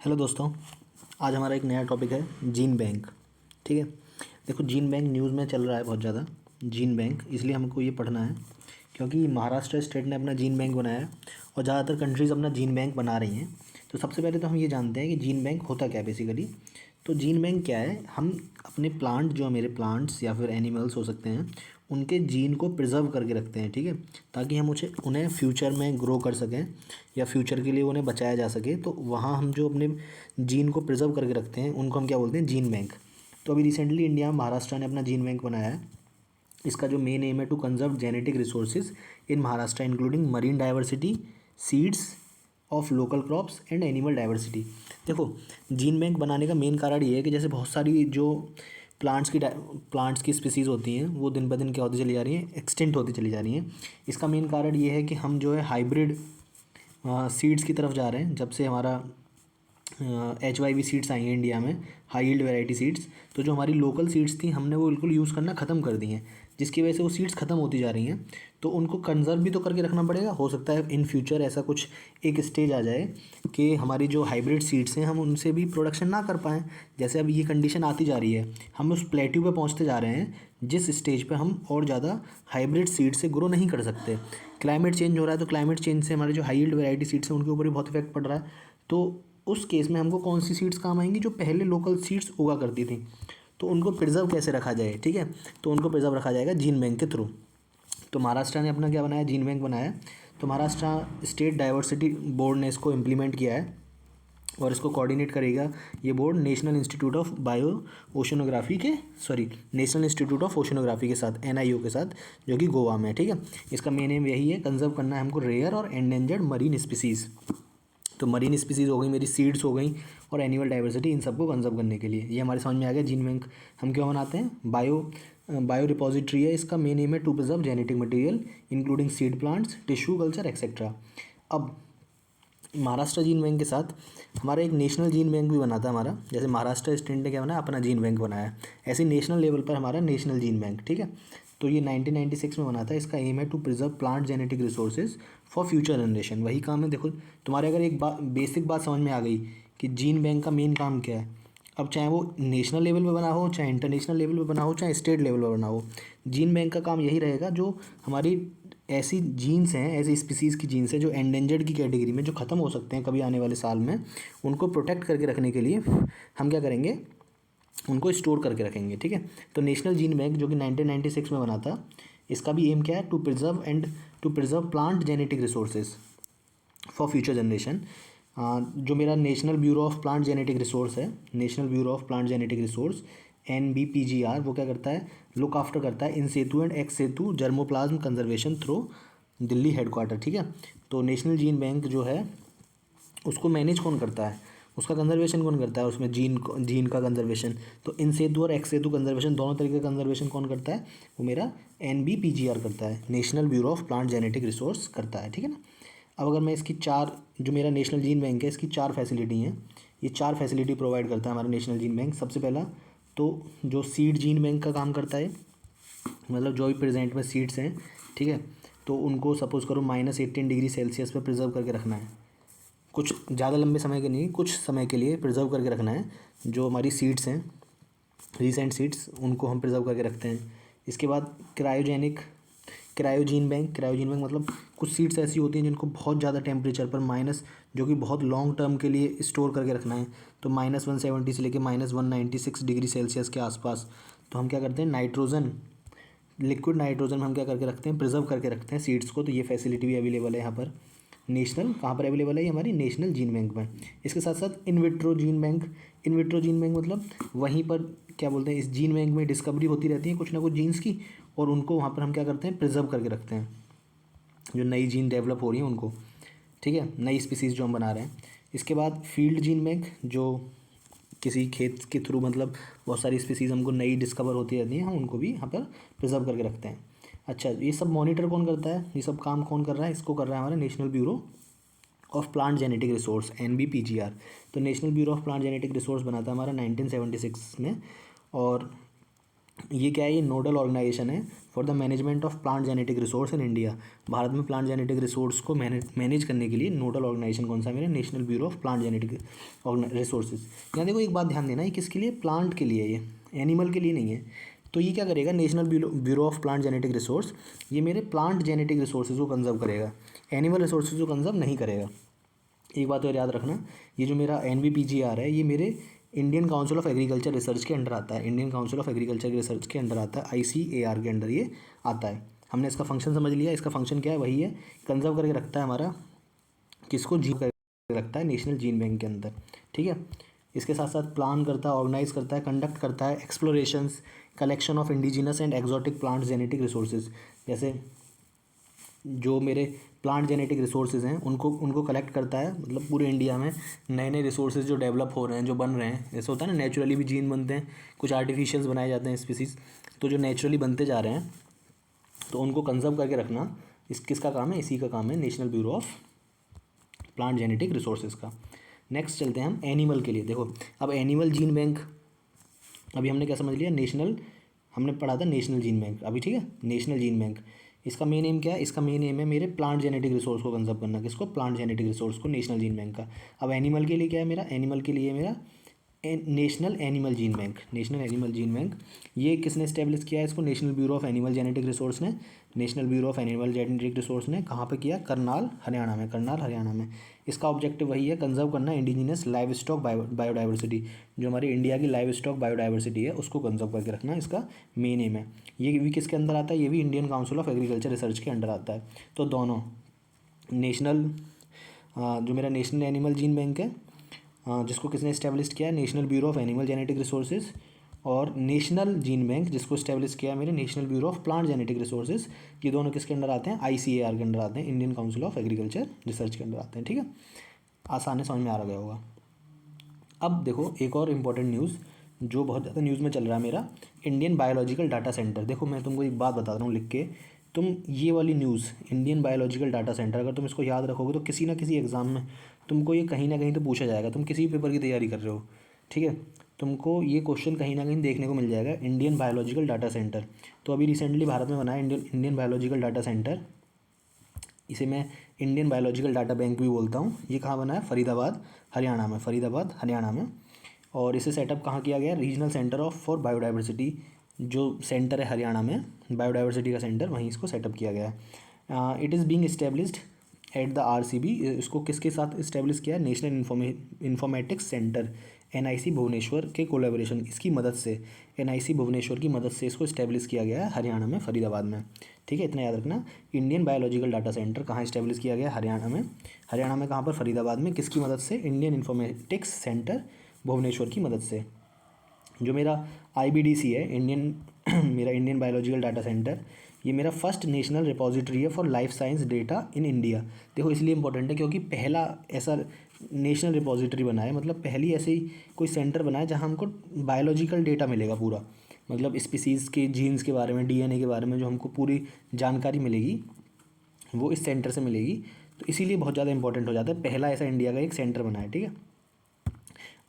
Hello दोस्तों। आज हमारा एक नया टॉपिक है जीन बैंक। ठीक है। देखो, जीन बैंक न्यूज़ में चल रहा है बहुत ज़्यादा। जीन बैंक इसलिए हमको ये पढ़ना है क्योंकि महाराष्ट्र स्टेट ने अपना जीन बैंक बनाया है और ज़्यादातर कंट्रीज़ अपना जीन बैंक बना रही हैं। तो सबसे पहले तो हम ये जानते हैं कि जीन बैंक होता क्या है बेसिकली। तो जीन बैंक क्या है, हम अपने प्लांट जो मेरे प्लांट्स या फिर एनिमल्स हो सकते हैं उनके जीन को प्रिजर्व करके रखते हैं। ठीक है, ताकि हम उन्हें फ्यूचर में ग्रो कर सकें या फ्यूचर के लिए उन्हें बचाया जा सके। तो वहाँ हम जो अपने जीन को प्रिजर्व करके रखते हैं उनको हम क्या बोलते हैं, जीन बैंक। तो अभी रिसेंटली इंडिया महाराष्ट्र ने अपना जीन बैंक बनाया है। इसका जो मेन एम है to conserve genetic resources in Maharashtra including marine diversity, seeds of local crops and animal diversity. देखो, जीन बैंक बनाने का मेन कारण ये है कि जैसे बहुत सारी जो प्लांट्स की स्पीसीज़ होती हैं वो दिन ब दिन क्या होती चली जा रही हैं, एक्सटिंक्ट होती चली जा रही हैं। इसका मेन कारण ये है कि हम जो है हाइब्रिड सीड्स की तरफ जा रहे हैं। जब से हमारा HYV सीड्स आई हैं इंडिया में, हाई यील्ड वैरायटी सीड्स, तो जो हमारी लोकल सीड्स थी हमने वो बिल्कुल यूज़ करना ख़त्म कर दी हैं, जिसकी वजह से वो सीड्स ख़त्म होती जा रही हैं। तो उनको कंजर्व भी तो करके रखना पड़ेगा। हो सकता है इन फ्यूचर ऐसा कुछ एक स्टेज आ जाए कि हमारी जो हाइब्रिड सीड्स हैं हम उनसे भी प्रोडक्शन ना कर पाएँ। जैसे अब ये कंडीशन आती जा रही है, हम उस प्लेट्यू पे पहुँचते जा रहे हैं जिस स्टेज पे हम और ज़्यादा हाइब्रिड सीड से ग्रो नहीं कर सकते। क्लाइमेट चेंज हो रहा है, तो क्लाइमेट चेंज से हमारे जो हाई यील्ड वैरायटी सीड्स हैं उनके ऊपर भी बहुत इफेक्ट पड़ रहा है। तो उस केस में हमको कौन सी सीड्स काम आएंगी, जो पहले लोकल सीड्स उगा करती थी। तो उनको प्रिजर्व कैसे रखा जाए, ठीक है, तो उनको प्रिजर्व रखा जाएगा जीन बैंक के थ्रू। तो महाराष्ट्र ने अपना क्या बनाया, जीन बैंक बनाया। तो महाराष्ट्र स्टेट डाइवर्सिटी बोर्ड ने इसको इम्प्लीमेंट किया है और इसको कोऑर्डिनेट करेगा ये board national institute of national institute of oceanography के साथ, NIO के साथ, जो कि गोवा में है। ठीक है, इसका मेन एम यही है, कंजर्व करना है हमको रेयर और एंडेंजर्ड मरीन स्पीसीज़। तो मरीन स्पीसीज़ हो गई, मेरी सीड्स हो गई, और एनिमल डाइवर्सिटी, इन सबको कंजर्व करने के लिए ये हमारे समझ में आ गया। जीन बैंक हम क्यों बनाते हैं, बायो रिपोजिटरी है। इसका मेन एम है to preserve genetic material including seed plants, tissue culture etcetera. अब महाराष्ट्र जीन बैंक के साथ हमारा एक नेशनल जीन बैंक भी बना था हमारा। जैसे महाराष्ट्र स्टेट ने क्या बनाया, अपना जीन बैंक बनाया, ऐसे नेशनल लेवल पर हमारा नेशनल जीन बैंक। ठीक है, तो ये 1996 में बना था। इसका एम है to preserve plant genetic resources for future generation. वही काम है। देखो, तुम्हारे अगर एक बेसिक बात समझ में आ गई कि जीन बैंक का मेन काम क्या है, अब चाहे वो नेशनल लेवल पे बना हो, चाहे इंटरनेशनल लेवल पे बना हो, चाहे स्टेट लेवल पे बना हो, जीन बैंक का काम यही रहेगा। जो हमारी ऐसी जीन्स हैं, ऐसी स्पीसीज़ की जीन्स हैं जो एंडेंजर्ड की कैटेगरी में, जो ख़त्म हो सकते हैं कभी आने वाले साल में, उनको प्रोटेक्ट करके रखने के लिए हम क्या करेंगे, उनको स्टोर करके रखेंगे। ठीक है, तो नेशनल जीन बैंक जो कि 1996 में बना था, इसका भी एम क्या है, to preserve plant genetic resources for future generation. जो मेरा national bureau of plant genetic resource है, national bureau of plant genetic resource, NBPGR, वो क्या करता है, लुक आफ्टर करता है in situ and ex situ germplasm conservation through Delhi headquarter. ठीक है, तो नेशनल जीन बैंक जो है उसको मैनेज कौन करता है, उसका कंजर्वेशन कौन करता है, उसमें जीन का कंजर्वेशन, तो इन सेतु और एक्स सेतु कंजर्वेशन, दोनों तरीके का कंजर्वेशन कौन करता है, वो मेरा NBPGR करता है, national bureau of plant genetic resource करता है। ठीक है ना। अब अगर मैं इसकी चार, जो मेरा नेशनल जीन बैंक है, इसकी चार फैसिलिटी हैं। ये चार फैसिलिटी प्रोवाइड करता है हमारा नेशनल जीन बैंक। सबसे पहला तो जो सीड जीन बैंक का काम करता है, मतलब जो भी प्रेजेंट में सीड्स हैं, ठीक है, तो उनको सपोज़ करो -18 डिग्री सेल्सियस पर प्रिजर्व करके रखना है। कुछ ज़्यादा लंबे समय के नहीं, कुछ समय के लिए प्रिजर्व करके रखना है। जो हमारी सीड्स हैं, रीसेंट सीड्स, उनको हम प्रिजर्व करके रखते हैं। इसके बाद क्रायोजीन बैंक मतलब कुछ सीड्स ऐसी होती हैं जिनको बहुत ज़्यादा टेम्परेचर पर, माइनस, जो कि बहुत लॉन्ग टर्म के लिए स्टोर करके रखना है, तो -170 से लेकर -196 डिग्री सेल्सियस के आसपास। तो हम क्या करते हैं, लिक्विड नाइट्रोजन में हम क्या करके रखते हैं, प्रिजर्व करके रखते हैं सीड्स को। तो ये फैसिलिटी भी अवेलेबल है यहाँ पर। नेशनल कहाँ पर अवेलेबल है, ये हमारी नेशनल जीन बैंक में। इसके साथ साथ इनविट्रो जीन बैंक मतलब वहीं पर क्या बोलते हैं, इस जीन बैंक में डिस्कवरी होती रहती है कुछ ना कुछ जीन्स की, और उनको वहाँ पर हम क्या करते हैं, प्रिजर्व करके रखते हैं, जो नई जीन डेवलप हो रही हैं उनको। ठीक है, नई स्पीसीज़ जो हम बना रहे हैं। इसके बाद फील्ड जीन बैंक, जो किसी खेत के थ्रू, मतलब बहुत सारी स्पीसीज़ हमको नई डिस्कवर होती रहती हैं, हम उनको भी यहाँ पर प्रिजर्व करके रखते हैं। अच्छा, ये सब मॉनिटर कौन करता है, ये सब काम कौन कर रहा है, इसको कर रहा है हमारा national bureau of plant genetic resource, NBPGR। तो national bureau of plant genetic resource बना था हमारा 1976 में, और ये क्या है, ये नोडल ऑर्गेनाइजेशन है for the management of plant genetic resource in India. Bharat में प्लांट जेनेटिक रिसोर्स को मैनेज करने के लिए नोडल ऑर्गेनाइजेशन कौन सा है मेरा, national bureau of plant genetic resources. यहाँ देखो एक बात ध्यान देना, ये किसके लिए, प्लांट के लिए, ये एनिमल के लिए नहीं है। तो ये क्या करेगा, national bureau of plant genetic resource, ये मेरे प्लांट जेनेटिक रिसोर्सेज को कंजर्व करेगा, एनिमल रिसोर्सेज को कंजर्व नहीं करेगा। एक बात और याद रखना, ये जो मेरा NBPGR है, ये मेरे Indian council of agriculture research के अंडर आता है, Indian council of agriculture research के अंडर आता है, ICAR के अंडर ये आता है। हमने इसका फंक्शन समझ लिया, इसका फंक्शन क्या है, वही है, कंजर्व करके रखता है हमारा, किसको, जीन करके रखता है नेशनल जीन बैंक के अंदर, ठीक है। इसके साथ साथ प्लान करता है, ऑर्गेनाइज करता है, कंडक्ट करता है explorations, collection of indigenous and exotic plant genetic resources, जैसे जो मेरे प्लांट जेनेटिक रिसोर्सेज हैं उनको उनको कलेक्ट करता है, मतलब पूरे इंडिया में नए नए रिसोर्सेज जो डेवलप हो रहे हैं, जो बन रहे हैं, जैसे होता है ना नेचुरली भी जीन बनते हैं, कुछ आर्टिफिशियल्स बनाए जाते हैं स्पीसीज, तो जो नेचुरली बनते जा रहे हैं तो उनको कंजर्व करके रखना किसका काम है, इसी का काम है, national bureau of plant genetic resources का। नेक्स्ट चलते हैं हम एनिमल के लिए। देखो अब एनिमल जीन बैंक, अभी हमने क्या समझ लिया, नेशनल, हमने पढ़ा था नेशनल जीन बैंक अभी, ठीक है, नेशनल जीन बैंक। इसका मेन एम क्या है, इसका मेन एम है मेरे प्लांट जेनेटिक रिसोर्स को कंजर्व करना, किसको, प्लांट जेनेटिक रिसोर्स को, नेशनल जीन बैंक का। अब एनिमल के लिए क्या है मेरा, एनिमल के लिए मेरा national animal gene bank, national animal gene bank, ये किसने इस्टेब्लिश किया है इसको, national bureau of animal genetic resource ने, national bureau of animal genetic resource ने कहाँ पे किया, करनाल हरियाणा में, करनाल हरियाणा में। इसका ऑब्जेक्टिव वही है, कंजर्व करना इंडिजिनस लाइव स्टॉक बायोडाइवर्सिटी, जो हमारी इंडिया की लाइव स्टॉक बायोडाइवर्सिटी है उसको कंजर्व करके रखना, इसका मेन एम है। ये भी किसके अंदर आता है, ये भी Indian council of agriculture research के अंडर आता है। तो दोनों नेशनल, जो मेरा नेशनल एनिमल जीन बैंक है, जिसको किसने इस्टेब्लिश किया है, national bureau of animal genetic resources, और नेशनल जीन बैंक जिसको इस्टेब्लिश किया है मेरे national bureau of plant genetic resources, ये दोनों किसके अंडर आते हैं, ICAR के अंडर आते हैं, Indian council of agriculture research के अंडर आते हैं, ठीक है। आसान है, समझ में आ रहा गया होगा। अब देखो एक और इम्पॉर्टेंट न्यूज़ जो बहुत ज़्यादा न्यूज़ में चल रहा है मेरा, इंडियन बायोलॉजिकल डाटा सेंटर। देखो मैं तुमको एक बात बता रहा हूँ लिख के, तुम ये वाली news Indian biological data centre, अगर तुम इसको याद रखोगे तो किसी ना किसी एग्ज़ाम में तुमको ये कहीं ना कहीं तो पूछा जाएगा, तुम किसी भी पेपर की तैयारी कर रहे हो, ठीक है, तुमको ये क्वेश्चन कहीं ना कहीं देखने को मिल जाएगा, इंडियन बायोलॉजिकल डाटा सेंटर। तो अभी रिसेंटली भारत में बना है इंडियन बायोलॉजिकल डाटा सेंटर, इसे मैं इंडियन बायोलॉजिकल डाटा बैंक भी बोलता हूँ। ये कहाँ बना है, फरीदाबाद हरियाणा में, फरीदाबाद हरियाणा में। और इसे सेटअप कहाँ किया गया, regional centre of for biodiversity, जो सेंटर है हरियाणा में बायोडाइवर्सिटी का सेंटर, वहीं इसको सेटअप किया गया है। It is being established at the RCB, इसको किसके साथ इस्टेब्लिश किया है, national informatics centre NIC Bhubaneswar के कोलेबोरेशन, इसकी मदद से, NIC भुवनेश्वर की मदद से इसको इस्टेब्लिश किया गया है हरियाणा में, फरीदाबाद में, ठीक है, इतना याद रखना। इंडियन बायोलॉजिकल डाटा सेंटर कहाँ इस्टेब्लिश किया गया, हरियाणा में, हरियाणा में कहाँ पर, फरीदाबाद में, किसकी मदद से, इंडियन इंफॉर्मेटिक्स सेंटर भुवनेश्वर की मदद से। जो मेरा IBDC है, इंडियन मेरा इंडियन बायोलॉजिकल डाटा सेंटर, ये मेरा फर्स्ट नेशनल रिपोजिटरी है for life science data in India. देखो इसलिए इंपॉर्टेंट है क्योंकि पहला ऐसा नेशनल रिपोजिटरी बना है, मतलब पहली ऐसी कोई सेंटर बना है जहाँ हमको बायोलॉजिकल डेटा मिलेगा पूरा, मतलब स्पीसीज़ के जीन्स के बारे में, DNA के बारे में जो हमको पूरी जानकारी मिलेगी वो इस सेंटर से मिलेगी। तो इसीलिए बहुत ज़्यादा इंपॉर्टेंट हो जाता है, पहला ऐसा इंडिया का एक सेंटर बना है, ठीक है।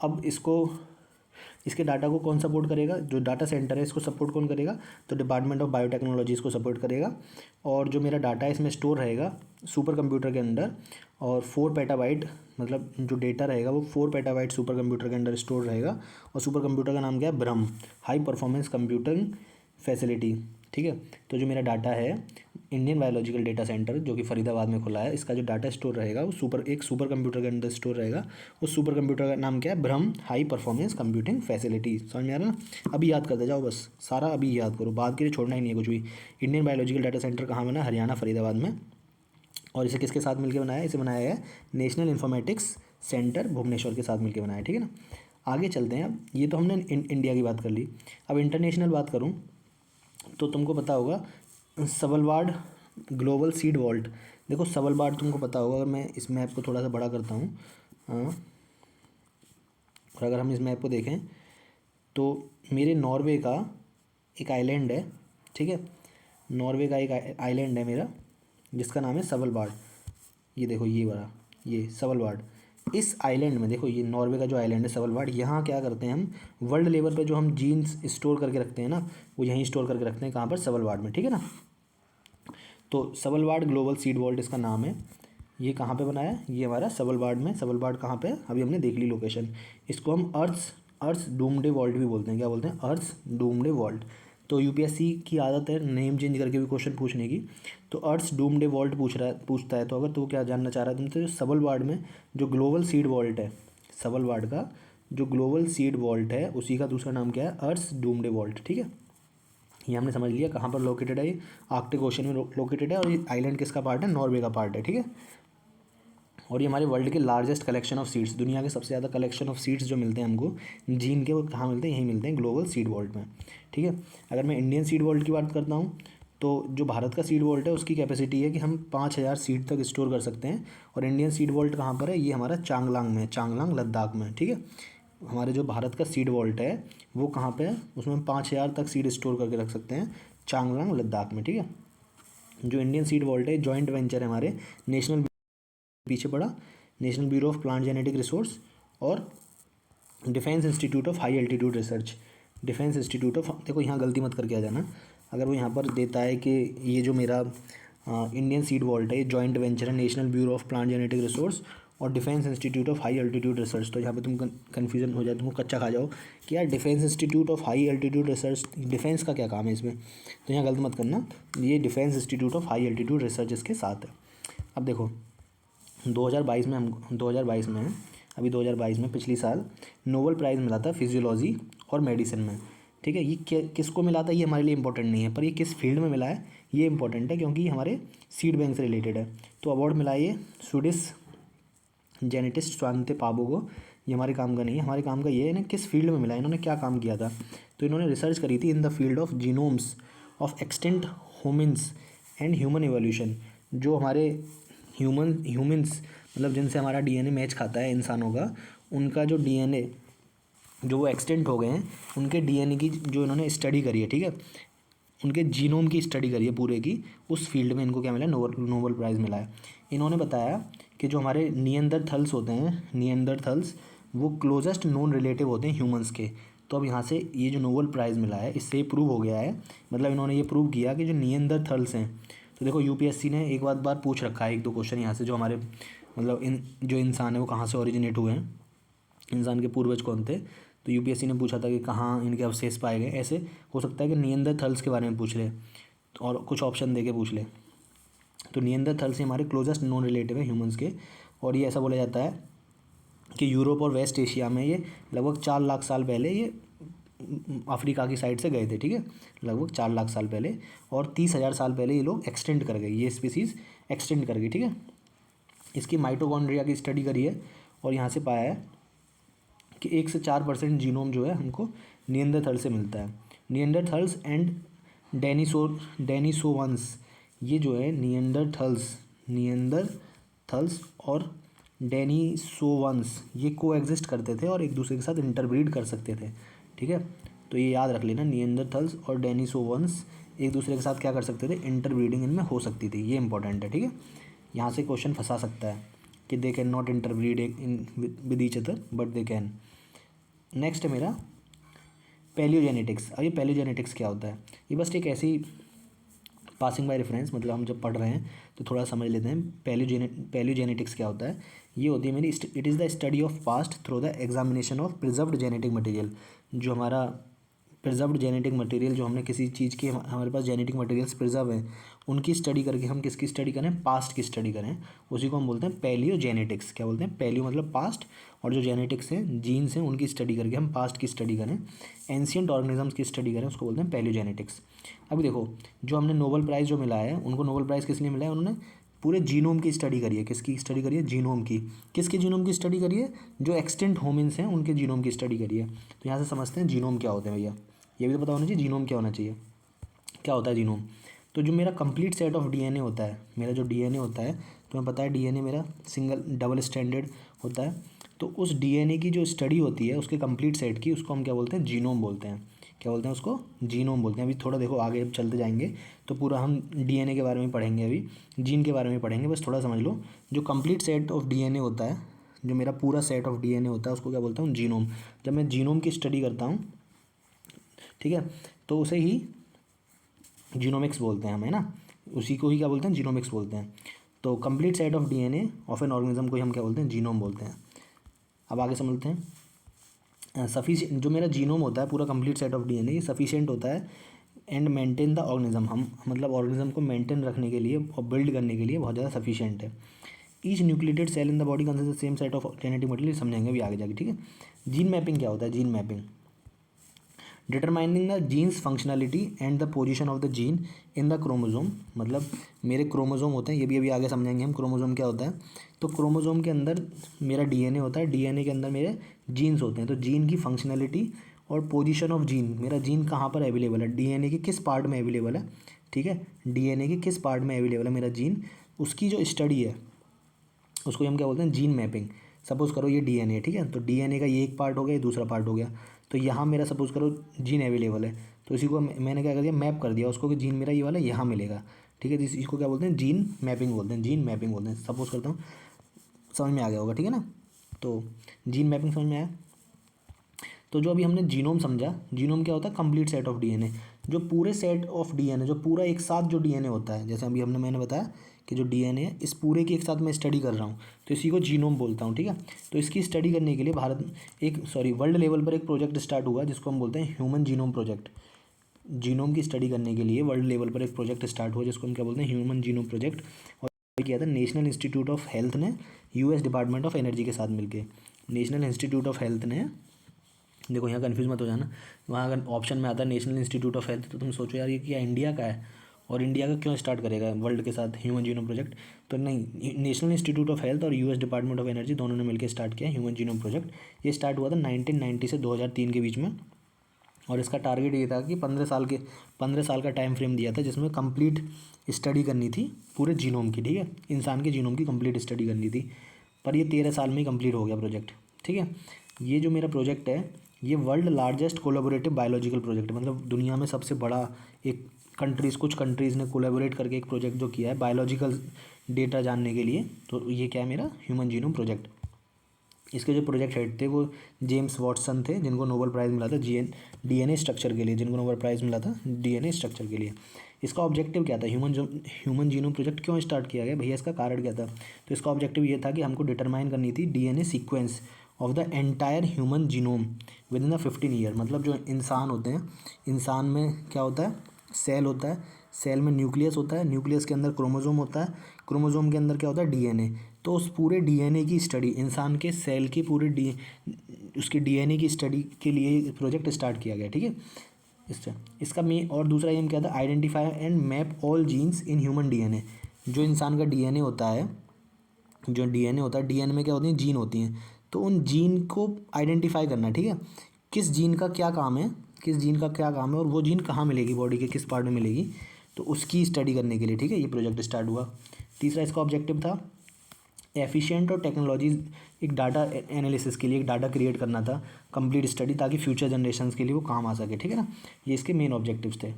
अब इसके डाटा को कौन सपोर्ट करेगा, जो डाटा सेंटर है इसको सपोर्ट कौन करेगा, तो डिपार्टमेंट ऑफ बायोटेक्नोलॉजी इसको सपोर्ट करेगा। और जो मेरा डाटा है इसमें स्टोर रहेगा सुपर कंप्यूटर के अंदर, और 4 पेटाबाइट, मतलब जो डेटा रहेगा वो 4 पेटाबाइट सुपर कंप्यूटर के अंदर स्टोर रहेगा। और सुपर कंप्यूटर का नाम क्या है, ब्रह्म, हाई परफॉर्मेंस कंप्यूटिंग फैसिलिटी, ठीक है। तो जो मेरा डाटा है इंडियन बायोलॉजिकल डेटा सेंटर जो कि फरीदाबाद में खुला है, इसका जो डाटा स्टोर रहेगा वो एक सुपर कंप्यूटर के अंदर स्टोर रहेगा। उस सुपर कंप्यूटर का नाम क्या है, ब्रह्म हाई परफॉर्मेंस कंप्यूटिंग फैसिलिटी। समझ में आ रहा है ना, अभी याद करते जाओ, बस सारा अभी याद करो, बाद के लिए छोड़ना ही नहीं है कुछ भी। इंडियन बायोलॉजिकल डाटा सेंटर कहाँ बना, हरियाणा फरीदाबाद में। और इसे किसके साथ मिलकर बनाया है, इसे बनाया है नेशनल इन्फॉर्मेटिक्स सेंटर भुवनेश्वर के साथ मिलकर बनाया, ठीक है ना। आगे चलते हैं, अब ये तो हमने इंडिया की बात कर ली। अब इंटरनेशनल बात करूँ तो तुमको पता होगा सबलवार्ड ग्लोबल सीड वॉल्ट। देखो सबलवार्ड तुमको पता होगा, अगर मैं इस मैप को थोड़ा सा बड़ा करता हूँ, और अगर हम इस मैप को देखें तो मेरे नॉर्वे का एक आइलैंड है, ठीक है, नॉर्वे का एक आइलैंड है मेरा जिसका नाम है सबलवार्ड। ये देखो ये बड़ा, ये सबलवार्ड, इस आइलैंड में देखो, ये नॉर्वे का जो आइलैंड है सवलबार्ड, यहाँ क्या करते हैं हम वर्ल्ड लेवल पे जो हम जीन्स स्टोर करके रखते हैं ना, वो यहीं स्टोर करके रखते हैं, कहाँ पर, सवलबार्ड में, ठीक है ना। तो सवलबार्ड ग्लोबल सीड वॉल्ट इसका नाम है। ये कहाँ पे बना है, ये हमारा सवलबार्ड में। सवलबार्ड कहाँ पे है, अभी हमने देख ली लोकेशन। इसको हम अर्थ डूमडे वॉल्ट भी बोलते हैं। क्या बोलते हैं, अर्थ डूमडे वॉल्ट। तो यूपीएससी की आदत है नेम चेंज करके भी क्वेश्चन पूछने की। तो अर्थ डूमडे वॉल्ट पूछता है, तो अगर तो क्या जानना चाह रहा है तुमसे, तो सवलबार्ड में जो ग्लोबल सीड वॉल्ट है, सवलबार्ड का जो ग्लोबल सीड वॉल्ट है, उसी का दूसरा नाम क्या है, अर्थ डूमडे वॉल्ट, ठीक है। ये हमने समझ लिया कहाँ पर लोकेटेड है, ये आर्कटिक ओशन में लोकेटेड है, और ये आइलैंड किसका पार्ट है, नॉर्वे का पार्ट है, ठीक है। और ये हमारे वर्ल्ड के लार्जेस्ट कलेक्शन ऑफ सीड्स, दुनिया के सबसे ज़्यादा कलेक्शन ऑफ सीड्स जो मिलते हैं हमको जीन के, वो कहाँ मिलते हैं, यहीं मिलते हैं, ग्लोबल सीड वॉल्ट में, ठीक है। अगर मैं इंडियन सीड वॉल्ट की बात करता हूँ, तो जो भारत का सीड वॉल्ट है उसकी कैपेसिटी है कि हम 5,000 सीड तक स्टोर कर सकते हैं। और इंडियन सीड वॉल्ट कहाँ पर है, ये हमारा चांगलांग में, चांगलांग लद्दाख में, ठीक है। हमारे जो भारत का सीड वॉल्ट है वो कहाँ पे है, उसमें हम 5,000 तक सीड स्टोर करके रख सकते हैं, चांगलांग लद्दाख में, ठीक है। जो इंडियन सीड वॉल्ट है जॉइंट वेंचर है हमारे नेशनल, पीछे पड़ा, national bureau of plant genetic resource और defence institute of high altitude research. Defence institute of, देखो यहाँ गलती मत करके आ जाना, अगर वो यहाँ पर देता है कि ये जो मेरा इंडियन सीड वॉल्ट है ये जॉइंट वेंचर है national bureau of plant genetic resource और defence institute of high altitude research, तो यहाँ पे तुम कन्फ्यूजन हो जाए, तुमको कच्चा खा जाओ कि यार defence institute of high altitude research, defence का क्या काम है इसमें, तो यहाँ गलत मत करना, ये defence institute of high altitude research इसके साथ है। अब देखो 2022 में, हम 2022 में हैं, अभी 2022 में पिछली साल नोबेल प्राइज़ मिला था फिजियोलॉजी और मेडिसिन में, ठीक है। ये किसको मिला था ये हमारे लिए इंपॉर्टेंट नहीं है, पर ये किस फील्ड में मिला है ये इंपॉर्टेंट है, क्योंकि ये हमारे सीड बैंक से रिलेटेड है। तो अवार्ड मिला है ये स्वीडिश जेनेटिस्ट स्वांते पाबो को। ये हमारे काम का नहीं है, हमारे काम का ये है ना किस फील्ड में मिला है, इन्होंने क्या काम किया था। तो इन्होंने रिसर्च करी थी in the field of genomes of extinct hominins and human evolution. जो हमारे ह्यूमन्स मतलब जिनसे हमारा डीएनए मैच खाता है इंसानों का, उनका जो डीएनए जो वो एक्सटेंट हो गए हैं, उनके डीएनए की जो इन्होंने स्टडी करी है, ठीक है, उनके जीनोम की स्टडी करी है पूरे की, उस फील्ड में इनको क्या मिला है, नोबेल प्राइज़ मिला है। इन्होंने बताया कि जो हमारे नियंदरथल्स होते हैं, नियंदरथल्स वो क्लोजेस्ट नोन रिलेटिव होते हैं ह्यूमंस के। तो अब यहाँ से ये जो नोबेल प्राइज़ मिला है इससे प्रूव हो गया है, मतलब इन्होंने ये प्रूव किया कि जो नियंदरथल्स हैं, तो देखो यूपीएससी ने एक बार पूछ रखा है, एक दो क्वेश्चन यहाँ से, जो हमारे मतलब जो इंसान है वो कहाँ से ओरिजिनेट हुए हैं, इंसान के पूर्वज कौन थे। तो यूपीएससी ने पूछा था कि कहाँ इनके अवशेष पाए गए, ऐसे हो सकता है कि नियंदरथल्स के बारे में पूछ ले और कुछ ऑप्शन दे के पूछ ले। तो नियंदरथल्स से हमारे क्लोजेस्ट नॉन रिलेटिव है ह्यूमंस के, और ये ऐसा बोला जाता है कि यूरोप और वेस्ट एशिया में ये लगभग 4 लाख साल पहले ये अफ्रीका की साइड से गए थे, ठीक है, लगभग 4 लाख साल पहले, और 30,000 साल पहले ये लोग एक्सटेंड कर गए, ये स्पीसीज़ एक्सटेंड कर गई, ठीक है। इसकी माइटोकॉन्ड्रिया की स्टडी करी है और यहाँ से पाया है कि 1 से 4% जीनोम जो है हमको नियंदरथल से मिलता है। नियंदरथल्स एंड डेनिसोवंस, ये जो है नियंदरथल्स और डेनिसोवंस ये को एग्जिस्ट करते थे और एक दूसरे के साथ इंटरब्रीड कर सकते थे, ठीक है। तो ये याद रख लेना, नियंदरथल्स और डेनिसोवंस एक दूसरे के साथ क्या कर सकते थे, इंटरब्रीडिंग इनमें हो सकती थी, ये इंपॉर्टेंट है, ठीक है। यहाँ से क्वेश्चन फंसा सकता है कि they can not interbreed in with each other but they can. Next है मेरा पैलियोजेनेटिक्स। अब ये पैलियोजेनेटिक्स क्या होता है, ये बस एक ऐसी पासिंग बाय रेफरेंस, मतलब हम जब पढ़ रहे हैं तो थोड़ा समझ लेते हैं पैलियोजेनेटिक्स क्या होता है। ये होती है मेरी, it is the study of past through the examination of preserved genetic material. जो हमारा प्रिजर्व्ड जेनेटिक मटेरियल, जो हमने किसी चीज़ के हमारे पास जेनेटिक मटेरियल्स प्रिजर्व हैं, उनकी स्टडी करके हम किसकी स्टडी करें, पास्ट की स्टडी करें, उसी को हम बोलते हैं पैलियोजेनेटिक्स। क्या बोलते हैं, पैलियो मतलब पास्ट, और जो जेनेटिक्स हैं, जीन्स हैं, उनकी स्टडी करके हम पास्ट की स्टडी करें, एंशियंट ऑर्गेनिजम्स की स्टडी करें, उसको बोलते हैं पैलियोजेनेटिक्स। अभी देखो जो हमने नोबेल प्राइज़ जो मिला है, उनको नोबेल प्राइज़ किस लिए मिला है, उन्होंने पूरे जीनोम की स्टडी करी है। किसकी स्टडी करी है, जीनोम की। किसके जीनोम की स्टडी करी है, जो एक्सटेंट होमिन्स हैं उनके जीनोम की स्टडी करी है। तो यहाँ से समझते हैं जीनोम क्या होते हैं भैया, ये भी तो पता होना चाहिए जीनोम क्या होना चाहिए। क्या होता है जीनोम, तो जो मेरा कंप्लीट सेट ऑफ डीएनए होता है, मेरा जो डीएनए होता है, तुम्हें पता है डीएनए मेरा सिंगल डबल स्टैंडर्ड होता है, तो उस डीएनए की जो स्टडी होती है उसके कंप्लीट सेट की, उसको हम क्या बोलते हैं, जीनोम बोलते हैं। क्या बोलते हैं उसको, जीनोम बोलते हैं। अभी थोड़ा देखो आगे अब चलते जाएंगे तो पूरा हम डीएनए के बारे में पढ़ेंगे, अभी जीन के बारे में पढ़ेंगे, बस थोड़ा समझ लो। जो कंप्लीट सेट ऑफ डीएनए होता है, जो मेरा पूरा सेट ऑफ डीएनए होता है उसको क्या बोलता हूँ, जीनोम। जब मैं जीनोम की स्टडी करता हूँ, ठीक है, तो उसे ही जीनोमिक्स बोलते हैं हम, है ना, उसी को ही क्या बोलते हैं, जीनोमिक्स बोलते हैं। तो complete set of DNA of an organism को ही हम क्या बोलते हैं, जीनोम बोलते हैं। अब आगे समझते हैं। सफिशिएंट, जो मेरा जीनोम होता है पूरा कंप्लीट सेट ऑफ डीएनए, ये सफिशिएंट होता है एंड मेंटेन द ऑर्गेनिज्म, हम मतलब ऑर्गेनिज्म को मेंटेन रखने के लिए और बिल्ड करने के लिए बहुत ज़्यादा सफिशिएंट है। Each nucleated cell in the body consist the same set of genetic material, समझेंगे अभी आगे जाके, ठीक है। जीन मैपिंग क्या होता है, gene mapping determining the genes functionality and the position of the gene in the chromosome, मतलब मेरे क्रोमोजोम होते हैं, ये भी अभी आगे समझेंगे हम क्रोमोजोम क्या होता है। तो क्रोमोजोम के अंदर मेरा डीएनए होता है, डीएनए के अंदर मेरे जीन्स होते हैं। तो जीन की फंक्शनलिटी और पोजीशन ऑफ जीन, मेरा जीन कहाँ पर अवेलेबल है, डीएनए के किस पार्ट में अवेलेबल है, ठीक है, डीएनए के किस पार्ट में अवेलेबल है मेरा जीन, उसकी जो स्टडी है उसको हम क्या बोलते हैं, जीन मैपिंग। सपोज़ करो ये डीएनए, ठीक है, तो डीएनए का ये एक पार्ट हो गया, ये दूसरा पार्ट हो गया। तो यहाँ मेरा सपोज़ करो जीन अवेलेबल है, तो इसी को मैंने क्या कर दिया, मैप कर दिया उसको कि जीन मेरा ये वाला यहाँ मिलेगा, ठीक है। इसको क्या बोलते हैं, जीन मैपिंग बोलते हैं, जीन मैपिंग बोलते हैं। सपोज़ करता हूँ, समझ में आ गया होगा, ठीक है ना। तो जीन मैपिंग समझ में आया। तो जो अभी हमने जीनोम समझा, जीनोम क्या होता है, कंप्लीट सेट ऑफ डीएनए, जो पूरे सेट ऑफ डीएनए, जो पूरा एक साथ जो डीएनए होता है, जैसे अभी मैंने बताया कि जो डीएनए है इस पूरे की एक साथ मैं स्टडी कर रहा हूँ, तो इसी को जीनोम बोलता हूँ, ठीक है। तो इसकी स्टडी करने के लिए वर्ल्ड लेवल पर एक प्रोजेक्ट स्टार्ट हुआ जिसको हम बोलते हैं ह्यूमन जीनोम प्रोजेक्ट। जीनोम की स्टडी करने के लिए वर्ल्ड लेवल पर एक प्रोजेक्ट स्टार्ट हुआ जिसको हम क्या बोलते हैं, ह्यूमन जीनोम प्रोजेक्ट। और किया था नेशनल इंस्टीट्यूट ऑफ हेल्थ ने यूएस डिपार्टमेंट ऑफ एनर्जी के साथ मिलकर। नेशनल इंस्टीट्यूट ऑफ हेल्थ ने, देखो यहाँ कन्फ्यूज मत हो जाना, वहाँ अगर ऑप्शन में आता है नेशनल इंस्टीट्यूट ऑफ हेल्थ तो तुम सोचो यार ये क्या इंडिया का है और इंडिया का क्यों स्टार्ट करेगा वर्ल्ड के साथ ह्यूमन जीनोम प्रोजेक्ट। तो नहीं, नेशनल इंस्टीट्यूट ऑफ हेल्थ और यूएस डिपार्टमेंट ऑफ एनर्जी दोनों ने मिलकर स्टार्ट किया ह्यूमन जीनोम प्रोजेक्ट। ये स्टार्ट हुआ था 1990 से 2003 के बीच में। और इसका टारगेट ये था कि 15 साल का टाइम फ्रेम दिया था जिसमें कंप्लीट स्टडी करनी थी पूरे जीनोम की, ठीक है, इंसान के जीनोम की कंप्लीट स्टडी करनी थी। पर ये 13 साल में ही कंप्लीट हो गया प्रोजेक्ट, ठीक है। ये जो मेरा प्रोजेक्ट है ये world largest collaborative biological project, मतलब दुनिया में सबसे बड़ा एक कुछ कंट्रीज़ ने कोलैबोरेट करके एक प्रोजेक्ट जो किया है बायोलॉजिकल डेटा जानने के लिए, तो ये क्या है मेरा ह्यूमन जीनोम प्रोजेक्ट। इसके जो प्रोजेक्ट हेड थे वो जेम्स वॉटसन थे जिनको नोबेल प्राइज़ मिला था डीएनए स्ट्रक्चर के लिए, जिनको नोबेल प्राइज़ मिला था डीएनए स्ट्रक्चर के लिए। इसका ऑब्जेक्टिव क्या था, ह्यूमन जीनोम प्रोजेक्ट क्यों स्टार्ट किया गया भैया, इसका कारण क्या था। तो इसका ऑब्जेक्टिव ये था कि हमको डिटरमाइन करनी थी DNA sequence of the entire human genome with in the 15 year. मतलब जो इंसान होते हैं, इंसान में क्या होता है, सेल होता है, सेल में न्यूक्लियस होता है, न्यूक्लियस के अंदर क्रोमोजोम होता है, क्रोमोजोम के अंदर क्या होता है, डीएनए। तो उस पूरे डीएनए की स्टडी, इंसान के सेल की उसकी डीएनए की स्टडी के लिए प्रोजेक्ट स्टार्ट किया गया, ठीक है। इसका मेन और दूसरा एम क्या था, identify and map all genes in human DNA. जो इंसान का डीएनए होता है, डीएनए में क्या होती हैं, जीन होती हैं, तो उन जीन को आइडेंटिफाई करना, ठीक है, किस जीन का क्या काम है, और वो जीन कहाँ मिलेगी, बॉडी के किस पार्ट में मिलेगी, तो उसकी स्टडी करने के लिए, ठीक है, ये प्रोजेक्ट स्टार्ट हुआ। तीसरा इसका ऑब्जेक्टिव था एफिशिएंट और टेक्नोलॉजी, एक डाटा एनालिसिस के लिए एक डाटा क्रिएट करना था, कंप्लीट स्टडी, ताकि फ्यूचर जनरेशन्स के लिए वो काम आ सके, ठीक है ना। ये इसके मेन ऑब्जेक्टिव्स थे।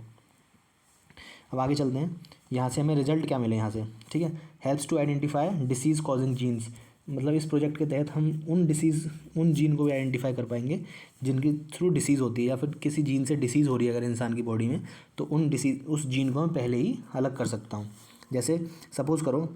अब आगे चलते हैं, यहाँ से हमें रिजल्ट क्या मिले यहाँ से, ठीक है। Helps to identify disease causing genes, मतलब इस प्रोजेक्ट के तहत हम उन जीन को भी आइडेंटिफाई कर पाएंगे जिनके थ्रू डिसीज़ होती है, या फिर किसी जीन से डिसीज़ हो रही है अगर इंसान की बॉडी में, तो उस जीन को मैं पहले ही अलग कर सकता हूँ। जैसे सपोज़ करो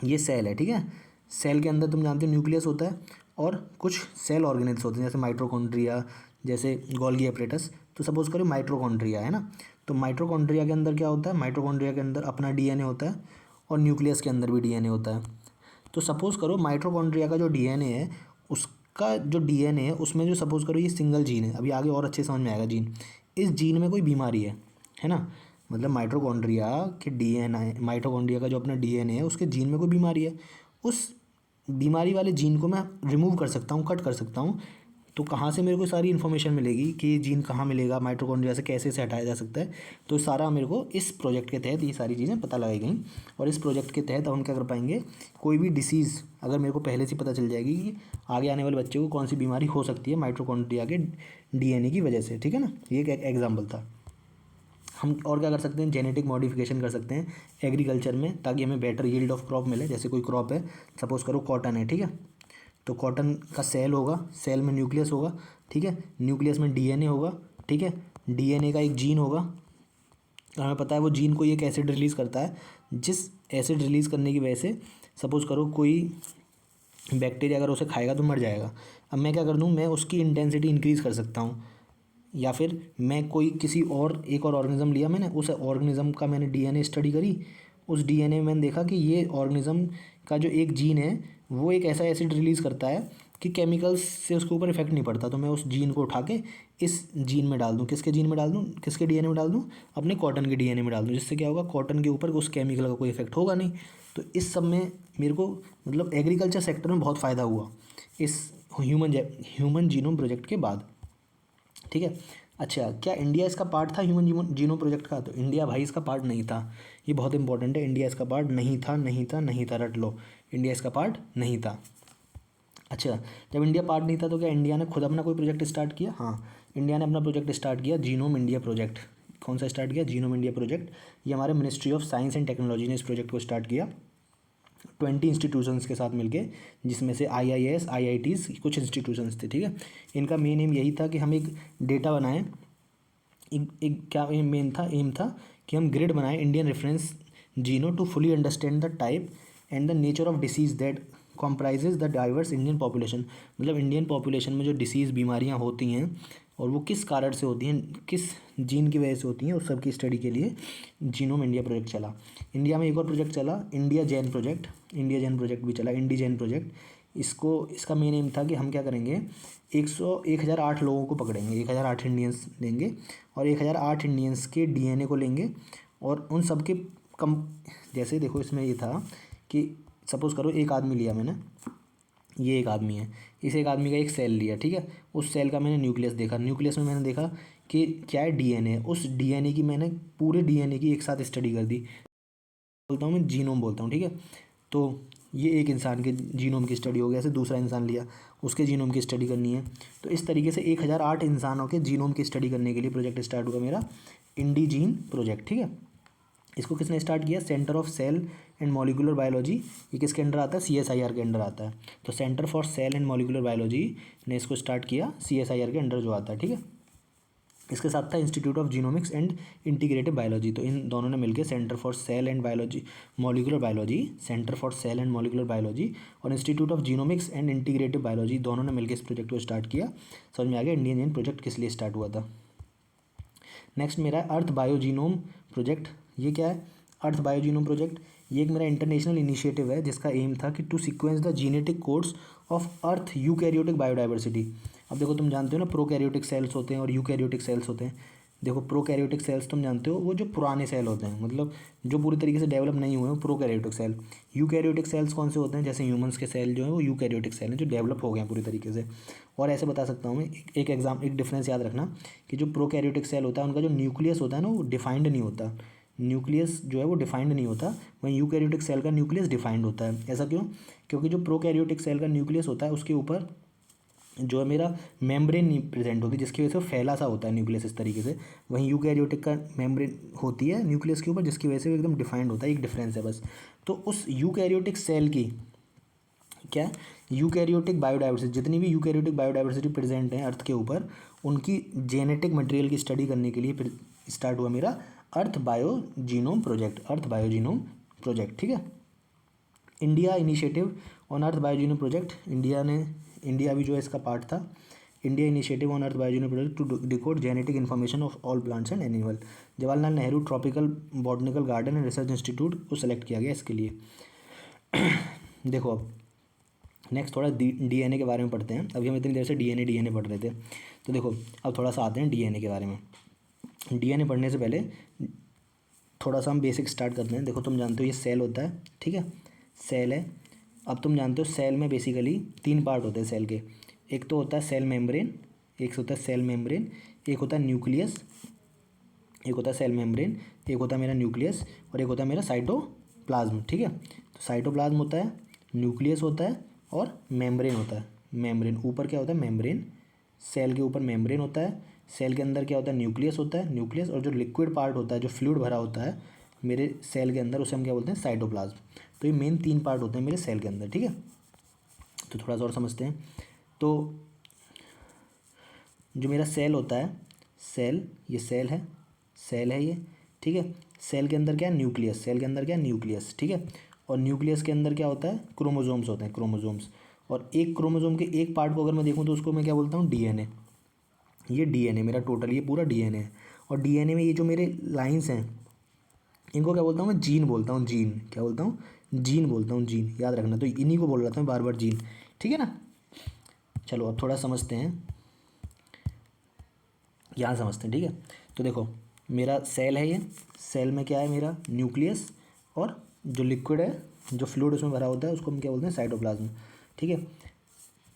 ये सेल है, ठीक है, सेल के अंदर तुम जानते हो न्यूक्लियस होता है और कुछ सेल ऑर्गेनेल्स होते हैं जैसे माइटोकॉन्ड्रिया, जैसे गोल्गी एपरेटस। तो सपोज़ करो माइटोकॉन्ड्रिया है ना, तो माइटोकॉन्ड्रिया के अंदर क्या होता है, माइटोकॉन्ड्रिया के अंदर अपना डीएनए होता है और न्यूक्लियस के अंदर भी डीएनए होता है। तो सपोज़ करो माइटोकॉन्ड्रिया का जो डीएनए है, उसका जो डीएनए है उसमें जो सपोज़ करो ये सिंगल जीन है, अभी आगे और अच्छे समझ में आएगा जीन, इस जीन में कोई बीमारी है ना, मतलब माइटोकॉन्ड्रिया के डीएनए, माइटोकॉन्ड्रिया का जो अपना डीएनए है उसके जीन में कोई बीमारी है, उस बीमारी वाले जीन को मैं रिमूव कर सकता हूँ, कट कर सकता हूँ। तो कहाँ से मेरे को सारी इन्फॉर्मेशन मिलेगी कि ये जीन कहाँ मिलेगा, माइटोकॉन्ड्रिया से कैसे से हटाया जा सकता है, तो सारा मेरे को इस प्रोजेक्ट के तहत ये सारी चीज़ें पता लगाई गई। और इस प्रोजेक्ट के तहत हम क्या कर पाएंगे, कोई भी डिसीज़ अगर मेरे को पहले से पता चल जाएगी कि आगे आने वाले बच्चे को कौन सी बीमारी हो सकती है माइटोकॉन्ड्रिया के डीएनए की वजह से, ठीक है ना, ये एक एग्जाम्पल था। हम और क्या कर सकते हैं, जेनेटिक मॉडिफिकेशन कर सकते हैं एग्रीकल्चर में, ताकि हमें बेटर यील्ड ऑफ क्रॉप मिले। जैसे कोई क्रॉप है, सपोज़ करो कॉटन है, ठीक है, तो कॉटन का सेल होगा, सेल में न्यूक्लियस होगा, ठीक है, न्यूक्लियस में डीएनए होगा, ठीक है, डीएनए का एक जीन होगा, और हमें पता है वो जीन कोई एक एसिड रिलीज़ करता है, जिस एसिड रिलीज़ करने की वजह से सपोज़ करो कोई बैक्टीरिया अगर उसे खाएगा तो मर जाएगा। अब मैं क्या कर दूँ, मैं उसकी इंटेंसिटी इंक्रीज़ कर सकता हूँ, या फिर मैं कोई किसी और एक और ऑर्गेनिज्म लिया, मैंने उस ऑर्गेनिज्म का मैंने डीएनए स्टडी करी, उस डीएनए में मैंने देखा कि ये ऑर्गेनिज्म का जो एक जीन है वो एक ऐसा एसिड रिलीज़ करता है कि केमिकल्स से उसके ऊपर इफेक्ट नहीं पड़ता, तो मैं उस जीन को उठा के इस जीन में डाल दूँ, किसके जीन में डाल दूँ, किसके डीएनए में डाल दूँ, अपने कॉटन के डीएनए में डाल दूँ, जिससे क्या होगा, कॉटन के ऊपर उस केमिकल का कोई इफेक्ट होगा नहीं। तो इस सब में मेरे को मतलब एग्रीकल्चर सेक्टर में बहुत फ़ायदा हुआ इस ह्यूमन जीनोम प्रोजेक्ट के बाद, ठीक है। अच्छा, क्या इंडिया इसका पार्ट था ह्यूमन जीनोम प्रोजेक्ट का? तो इंडिया भाई इसका पार्ट नहीं था, ये बहुत इंपॉर्टेंट है, इंडिया इसका पार्ट नहीं था, नहीं था, नहीं था, रट लो, इंडिया इसका पार्ट नहीं था। अच्छा, जब इंडिया पार्ट नहीं था तो क्या इंडिया ने खुद अपना कोई प्रोजेक्ट स्टार्ट किया? हाँ, इंडिया ने अपना प्रोजेक्ट स्टार्ट किया, जीनोम इंडिया प्रोजेक्ट। कौन सा स्टार्ट किया? Genome India project. ये हमारे ministry of science and technology ने इस प्रोजेक्ट को स्टार्ट किया 20 इंस्टीट्यूशंस के साथ मिलके, जिसमें से IIS IITs कुछ इंस्टीट्यूशंस थे, ठीक है। इनका मेन एम यही था कि हम एक डेटा बनाएं, एक क्या एम था कि हम ग्रिड बनाएं Indian reference genome to fully understand the type and the nature of disease that comprises the diverse Indian population. मतलब इंडियन पॉपुलेशन में जो डिसीज़ बीमारियां होती हैं और वो किस कारण से होती हैं, किस जीन की वजह से होती हैं, उस सब की स्टडी के लिए जीनोम इंडिया प्रोजेक्ट चला। इंडिया में एक और प्रोजेक्ट चला, India Jain project, India Jain project भी चला, इंडी जैन प्रोजेक्ट। इसका मेन एम था कि हम क्या करेंगे, 1008 लोगों को पकड़ेंगे, 1008 इंडियंस लेंगे और 1008 इंडियंस के डीएनए को लेंगे और उन सब के कम, जैसे देखो इसमें ये था कि सपोज़ करो एक आदमी लिया मैंने, ये एक आदमी है, इस एक आदमी का एक सेल लिया, ठीक है, उस सेल का मैंने न्यूक्लियस देखा, न्यूक्लियस में मैंने देखा कि क्या है, डीएनए। उस डीएनए की मैंने पूरे डीएनए की एक साथ स्टडी कर दी, बोलता हूँ मैं जीनोम बोलता हूँ, ठीक है। तो ये एक इंसान के जीनोम की स्टडी हो गया, ऐसे दूसरा इंसान लिया, उसके जीनोम की स्टडी करनी है। तो इस तरीके से 1008 इंसानों के जीनोम की स्टडी करने के लिए प्रोजेक्ट स्टार्ट हुआ मेरा, इंडी जीन प्रोजेक्ट, ठीक है। इसको किसने स्टार्ट किया? Centre of cell and molecular biology. ये किसके अंडर आता है? CSIR के अंडर आता है। तो centre for cell and molecular biology ने इसको स्टार्ट किया, CSIR के अंडर जो आता है, ठीक है। इसके साथ था institute of genomics and integrative biology. तो इन दोनों ने मिलकर centre for cell and biology molecular biology, centre for cell and molecular biology और institute of genomics and integrative biology, दोनों ने मिलकर इस प्रोजेक्ट को स्टार्ट किया। समझ में आ गया इंडियन जीन प्रोजेक्ट किस लिए स्टार्ट हुआ था। नेक्स्ट मेरा है अर्थ बायोजीनोम प्रोजेक्ट। ये क्या है? अर्थ बायोजीनोम प्रोजेक्ट ये एक मेरा इंटरनेशनल इनिशिएटिव है, जिसका एम था कि to sequence the genetic codes of earth eukaryotic biodiversity. अब देखो तुम जानते हो ना, प्रोकैरियोटिक सेल्स होते हैं और यूकैरियोटिक सेल्स होते हैं। देखो प्रोकैरियोटिक सेल्स तुम जानते हो, वो जो पुराने सेल होते हैं, मतलब जो पूरी तरीके से डेवलप नहीं हुए हैं, प्रोकैरियोटिक सेल। यूकैरियोटिक सेल्स कौन से होते हैं? जैसे ह्यूमंस के सेल जो है वो यूकैरियोटिक सेल हैं, जो डेवलप हो गए हैं पूरी तरीके से। और ऐसे बता सकता हूँ मैं, एक डिफरेंस याद रखना कि जो प्रोकैरियोटिक सेल होता है उनका जो न्यूक्लियस होता है ना, वो डिफाइंड नहीं होता। न्यूक्लियस जो है वो डिफाइंड नहीं होता, वहीं यूकैरियोटिक सेल का न्यूक्लियस डिफाइंड होता है। ऐसा क्यों? क्योंकि जो प्रोकैरियोटिक सेल का न्यूक्लियस होता है उसके ऊपर जो है मेरा मेम्ब्रेन नहीं प्रेजेंट होती, जिसकी वजह से फैला सा होता है न्यूक्लियस इस तरीके से। वहीं यूकैरियोटिक का मेम्ब्रेन होती है न्यूक्लियस के ऊपर, जिसकी वजह से वो एकदम डिफाइंड होता है, एक डिफरेंस है बस। तो उस यूकैरियोटिक सेल की क्या, यूकैरियोटिक बायोडाइवर्सिटी, जितनी भी यूकैरियोटिक बायोडाइवर्सिटी प्रेजेंट है अर्थ के ऊपर, उनकी जेनेटिक मटेरियल की स्टडी करने के लिए फिर स्टार्ट हुआ मेरा अर्थ बायोजीनोम प्रोजेक्ट, अर्थ बायोजीनोम प्रोजेक्ट, ठीक है। India initiative on earth biogenome project, India भी जो है इसका पार्ट था। India initiative on earth biogenome project to decode genetic information of all plants and animal. Jawaharlal Nehru tropical botanical garden and research institute को select किया गया इसके लिए। देखो अब नेक्स्ट थोड़ा डीएनए के बारे में पढ़ते हैं। अभी हम इतनी देर से डीएनए पढ़ रहे थे, तो देखो अब थोड़ा सा आते हैं डीएनए के बारे में। डीएनए पढ़ने से पहले थोड़ा सा हम बेसिक स्टार्ट करते हैं। देखो तुम जानते हो ये सेल होता है, ठीक है, सेल है। अब तुम जानते हो सेल में बेसिकली 3 पार्ट होते हैं सेल के। एक तो होता है सेल मेम्ब्रेन, एक होता है सेल मेम्ब्रेन, एक होता है न्यूक्लियस, एक होता है सेल मेम्ब्रेन, एक होता है मेरा न्यूक्लियस और एक होता है मेरा साइटोप्लाज्म, ठीक है। तो साइटोप्लाज्म होता है, न्यूक्लियस होता है और मेम्ब्रेन होता है। मेम्ब्रेन ऊपर क्या होता है? मेम्ब्रेन। सेल के ऊपर मेम्ब्रेन होता है, सेल के अंदर क्या होता है? न्यूक्लियस होता है, न्यूक्लियस, और जो लिक्विड पार्ट होता है, जो फ्लूइड भरा होता है मेरे सेल के अंदर, उसे हम क्या बोलते हैं? साइटोप्लाज्म। तो ये मेन 3 पार्ट होते हैं मेरे सेल के अंदर, ठीक है। तो थोड़ा सा और समझते हैं। तो जो मेरा सेल होता है, सेल, ये सेल है ये, ठीक है। सेल के अंदर क्या है, न्यूक्लियस, सेल के अंदर क्या है, न्यूक्लियस, ठीक है। और न्यूक्लियस के अंदर क्या होता है, क्रोमोजोम्स होते हैं, क्रोमोजोम्स। और एक क्रोमोजोम के एक पार्ट को अगर मैं देखूँ तो उसको मैं क्या बोलता हूँ, डीएनए। ये डीएनए मेरा टोटल, ये पूरा डीएनए है। और डीएनए में ये जो मेरे लाइंस हैं, इनको क्या बोलता हूँ मैं, जीन बोलता हूँ, जीन। क्या बोलता हूँ, जीन बोलता हूँ, जीन, याद रखना। तो इन्हीं को बोल रहा था मैं बार बार, जीन, ठीक है ना। चलो अब थोड़ा समझते हैं, यहाँ समझते हैं, ठीक है। तो देखो मेरा सेल है, ये सेल में क्या है मेरा, न्यूक्लियस, और जो लिक्विड है, जो फ्लूइड उसमें भरा होता है, उसको हम क्या बोलते हैं, साइटोप्लाज्म, ठीक है।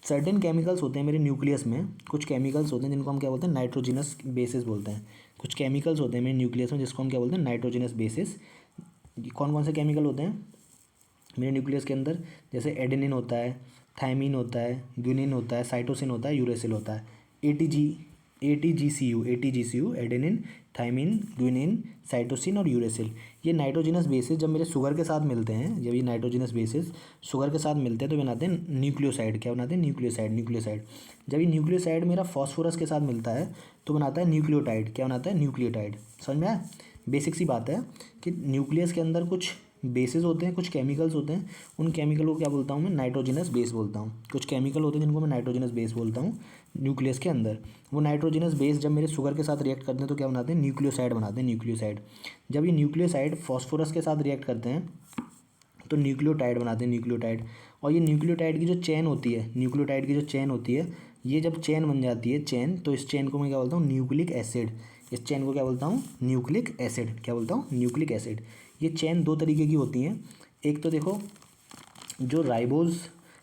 सर्टेन केमिकल्स होते हैं मेरे न्यूक्लियस में, कुछ केमिकल्स होते हैं जिनको हम क्या बोलते हैं, नाइट्रोजिनस बेसिस बोलते हैं। कुछ केमिकल्स होते हैं मेरे न्यूक्लियस में जिसको हम क्या बोलते हैं, नाइट्रोजिनस बेसिस। कौन कौन से केमिकल होते हैं मेरे न्यूक्लियस के अंदर, जैसे एडेनिन होता है, थायमिन होता है, ग्यूनिन होता है, साइटोसिन होता है, यूरेसिल होता है। एटीजीसीयू, एडेनिन, थायमिन, ग्यूनिन, साइटोसिन और यूरेसिल। ये नाइट्रोजिनस बेसिस जब मेरे शुगर के साथ मिलते हैं, जब ये नाइट्रोजिनस बेसिस शुगर के साथ मिलते हैं तो बनाते हैं न्यूक्लियोसाइड। क्या बनाते हैं, न्यूक्लियोसाइड। जब ये न्यूक्लियोसाइड मेरा फॉस्फोरस के साथ मिलता है तो बनाता है न्यूक्लियोटाइड। क्या बनाता है, न्यूक्लियोटाइड। समझ में आया, बेसिक सी बात है कि न्यूक्लियस के अंदर कुछ बेसिस होते हैं, कुछ केमिकल्स होते हैं, उन केमिकल को क्या बोलता हूँ मैं, नाइट्रोजिनस बेस बोलता हूँ। कुछ केमिकल होते हैं जिनको मैं नाइट्रोजिनस बेस बोलता हूँ न्यूक्लियस के अंदर। वो नाइट्रोजिनस बेस जब मेरे शुगर के साथ रिएक्ट करते हैं तो क्या बनाते हैं, न्यूक्लियोसाइड बनाते हैं, न्यूक्लियोसाइड। जब ये न्यूक्लियोसाइड फॉस्फोरस के साथ रिएक्ट करते हैं तो न्यूक्लियोटाइड बनाते हैं, न्यूक्लियोटाइड। और ये न्यूक्लियोटाइड की जो चेन होती है, न्यूक्लियोटाइड की जो चेन होती है, ये जब चेन बन जाती है, चेन, तो इस चेन को मैं क्या बोलता हूँ, न्यूक्लिक एसिड। इस चेन को क्या बोलता हूँ, न्यूक्लिक एसिड। क्या बोलता हूँ, न्यूक्लिक एसिड। ये चेन दो तरीके की होती हैं। एक तो देखो, जो राइबोज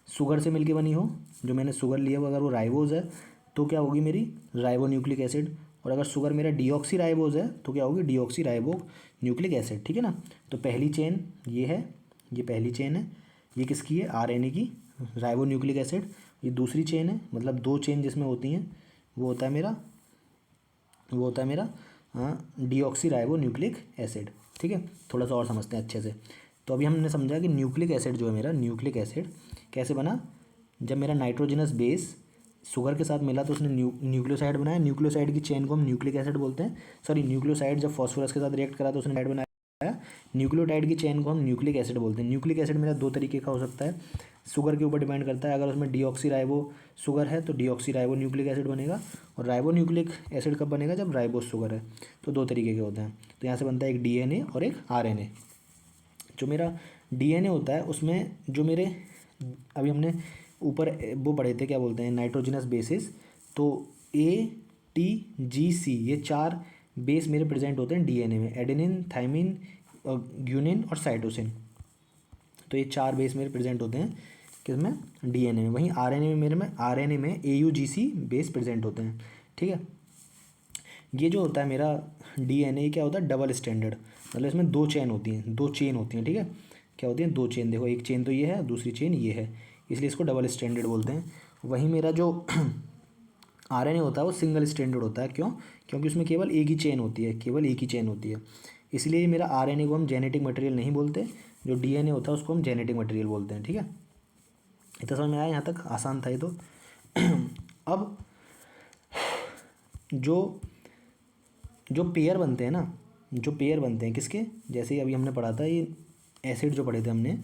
शुगर से मिलके बनी हो, जो मैंने शुगर लिया हो अगर वो राइबोज है तो क्या होगी मेरी, राइबो न्यूक्लिक एसिड। और अगर शुगर मेरा डीऑक्सी राइबोज है तो क्या होगी, डीऑक्सी राइबो न्यूक्लिक एसिड, ठीक है ना। तो पहली चेन ये है, ये पहली चेन है, ये किसकी है, आरएनए की, राइबो न्यूक्लिक एसिड। ये दूसरी चेन है, मतलब दो चेन जिसमें होती हैं, वो होता है मेरा, वो होता है मेरा डीऑक्सी राइबो न्यूक्लिक एसिड, ठीक है। थोड़ा सा और समझते हैं अच्छे से। तो अभी हमने समझा कि न्यूक्लिक एसिड जो है मेरा, न्यूक्लिक एसिड कैसे बना, जब मेरा नाइट्रोजनस बेस शुगर के साथ मिला तो उसने न्यूक्लियोसाइड बनाया। न्यूक्लियोसाइड की चेन को हम न्यूक्लिक एसिड बोलते हैं। सॉरी, न्यूक्लियोसाइड जब फॉस्फोरस के साथ रिएक्ट करा तो उसने टाइड बनाया। न्यूक्लियोटाइड की चेन को हम न्यूक्लिक एसिड बोलते हैं। न्यूक्लिक एसिड मेरा दो तरीके का हो सकता है, शुगर के ऊपर डिपेंड करता है। अगर उसमें डीऑक्सी राइबो शुगर है तो डीऑक्सी राइबो न्यूक्लिक एसिड बनेगा। और राइबो न्यूक्लिक एसिड कब बनेगा, जब राइबोस शुगर है। तो दो तरीके के होते हैं। तो यहाँ से बनता है एक डीएनए और एक आरएनए। जो मेरा डीएनए होता है उसमें जो मेरे, अभी हमने ऊपर वो पढ़े थे, क्या बोलते हैं, नाइट्रोजनस बेसिस। तो ATGC, ये चार बेस मेरे प्रेजेंट होते हैं डीएनए में, एडेनिन, थायमिन, ग्यूनिन और साइटोसिन। तो ये चार बेस मेरे प्रेजेंट होते हैं किसमें, डीएनए में। वहीं आरएनए में मेरे में, आरएनए में AUGC बेस प्रेजेंट होते हैं, ठीक है। ये जो होता है मेरा डीएनए, क्या होता है, डबल स्टैंडर्ड, मतलब इसमें दो चेन होती हैं, दो चेन होती हैं, ठीक है। क्या होती हैं, दो चेन। देखो एक चेन तो ये है, दूसरी चेन ये है, इसलिए इसको डबल स्टैंडर्ड बोलते हैं। वहीं मेरा जो आरएनए होता है वो सिंगल स्टैंडर्ड होता है। क्यों, क्योंकि उसमें केवल एक ही चेन होती है, केवल एक ही चेन होती है। इसलिए मेरा आरएनए को हम जेनेटिक मटेरियल नहीं बोलते, जो डीएनए होता है उसको हम जेनेटिक मटेरियल बोलते हैं, ठीक है। इतना समझ में आया, यहाँ तक आसान था ये तो। अब जो जो पेयर बनते हैं ना, जो पेयर बनते हैं किसके, जैसे अभी हमने पढ़ा था ये एसिड जो पढ़े थे हमने,